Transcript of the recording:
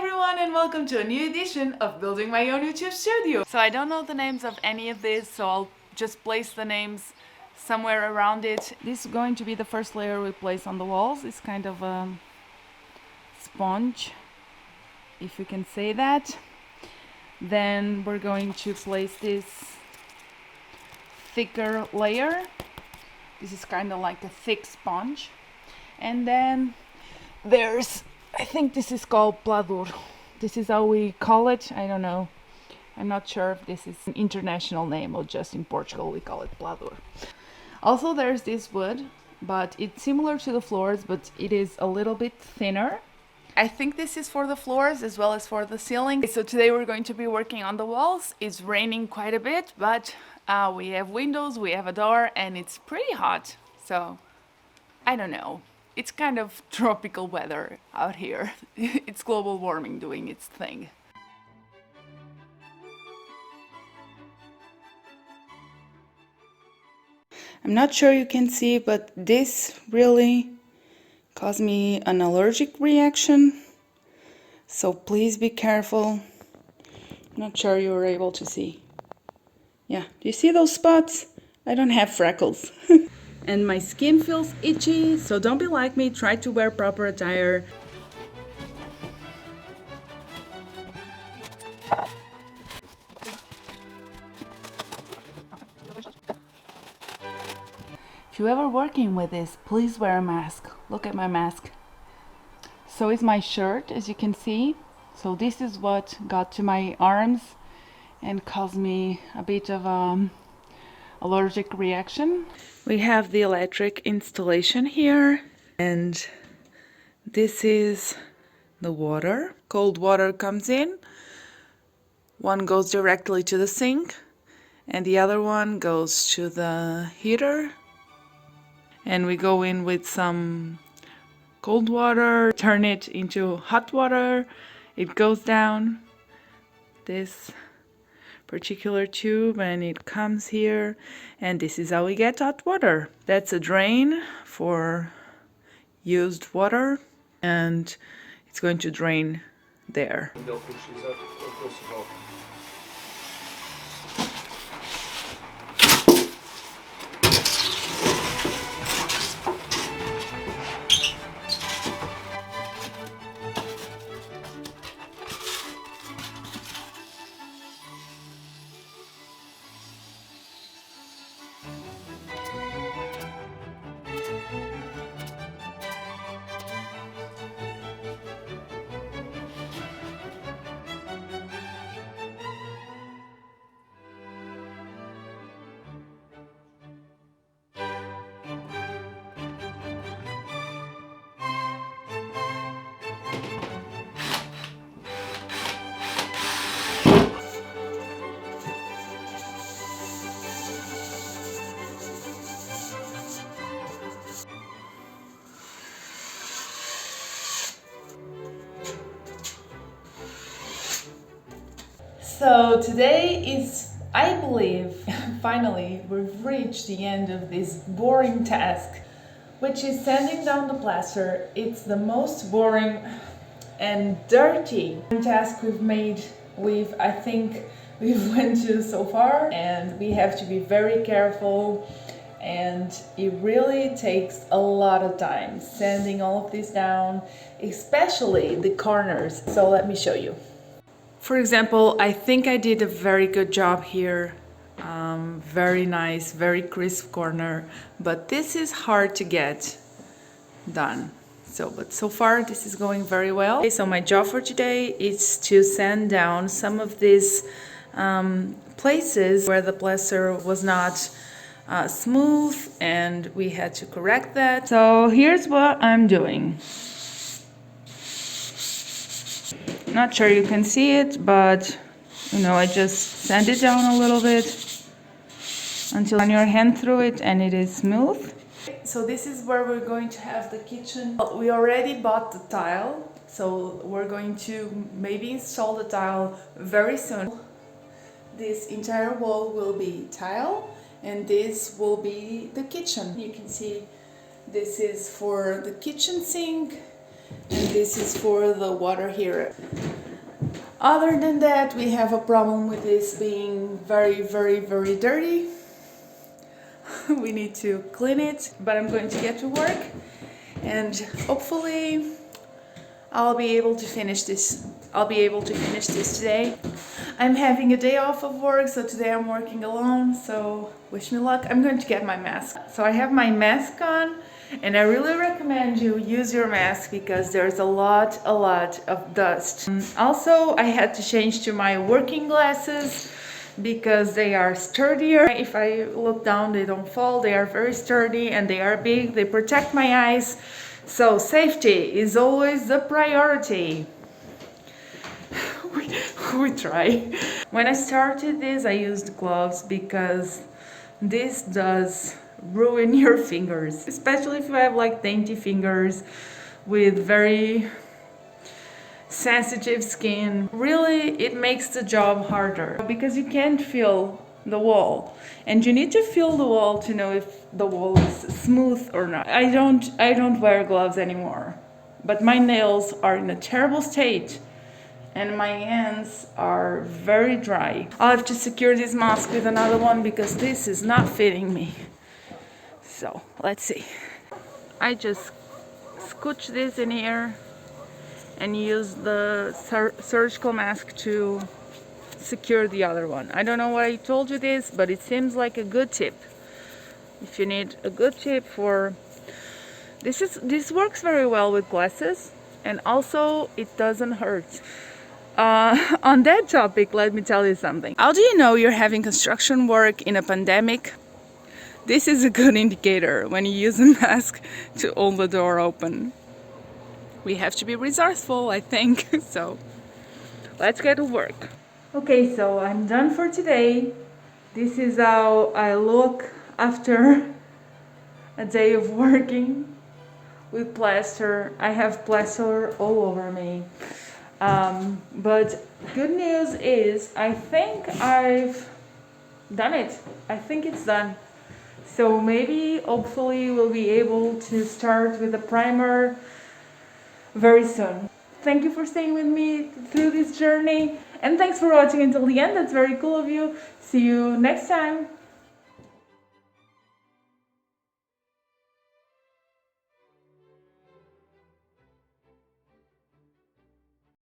everyone, and welcome to a new edition of Building My Own YouTube Studio. So I don't know the names of any of this, so I'll just place the names somewhere around it. This is going to be the first layer we place on the walls. It's kind of a sponge, if you can say that. Then we're going to place this thicker layer. This is kind of like a thick sponge. And then there's, I think this is called plaster. This is how we call it. I don't know. I'm not sure if this is an international name or just in Portugal we call it plaster. Also there's this wood, but it's similar to the floors, but it is a little bit thinner. I think this is for the floors as well as for the ceiling. So today we're going to be working on the walls. It's raining quite a bit, but we have windows, we have a door, and it's pretty hot. So I don't know. It's kind of tropical weather out here. It's global warming doing its thing. I'm not sure you can see, but this really caused me an allergic reaction. So please be careful. Not sure you were able to see. Yeah, do you see those spots? I don't have freckles. And my skin feels itchy, so don't be like me, try to wear proper attire. If you're ever working with this, please wear a mask. Look at my mask. So is my shirt, as you can see. So this is what got to my arms and caused me a bit of allergic reaction. We have the electric installation here, and this is the water. Cold water comes in, one goes directly to the sink and the other one goes to the heater, and we go in with some cold water, turn it into hot water, it goes down this particular tube and it comes here, and this is how we get hot water. That's a drain for used water, and it's going to drain there. So today is, I believe, finally we've reached the end of this boring task, which is sanding down the plaster. It's the most boring and dirty task I think we've went to so far, and we have to be very careful, and it really takes a lot of time sanding all of this down, especially the corners. So let me show you. For example, I think I did a very good job here. Very nice, very crisp corner, but this is hard to get done. But so far this is going very well. Okay, so my job for today is to sand down some of these places where the plaster was not smooth, and we had to correct that. So here's what I'm doing. Not sure you can see it, but I just sand it down a little bit until you run your hand through it and it is smooth. So this is where we're going to have the kitchen. We already bought the tile, so we're going to maybe install the tile very soon. This entire wall will be tile, and this will be the kitchen. You can see this is for the kitchen sink, and this is for the water heater. Other than that, we have a problem with this being very, very, very dirty. We need to clean it, but I'm going to get to work and hopefully I'll be able to finish this. Today. I'm having a day off of work, so today I'm working alone, so wish me luck. I'm going to get my mask. So I have my mask on, and I really recommend you use your mask because there's a lot of dust. Also, I had to change to my working glasses because they are sturdier. If I look down, they don't fall. They are very sturdy and they are big. They protect my eyes. So safety is always the priority. We try. When I started this, I used gloves because this does ruin your fingers, especially if you have like dainty fingers with very sensitive skin. Really, it makes the job harder because you can't feel the wall, and you need to feel the wall to know if the wall is smooth or not. I don't wear gloves anymore, but my nails are in a terrible state and my hands are very dry. I'll have to secure this mask with another one because this is not fitting me. So let's see. I just scooch this in here and use the surgical mask to secure the other one. I don't know why I told you this, but it seems like a good tip. If you need a good tip for this works very well with glasses, and also it doesn't hurt. On that topic, let me tell you something. How do you know you're having construction work in a pandemic? This is a good indicator when you use a mask to hold the door open. We have to be resourceful, I think. So let's get to work. Okay, so I'm done for today. This is how I look after a day of working with plaster. I have plaster all over me. But good news is I think I've done it. I think it's done. So maybe, hopefully, we'll be able to start with a primer very soon. Thank you for staying with me through this journey, and thanks for watching until the end. That's very cool of you. See you next time.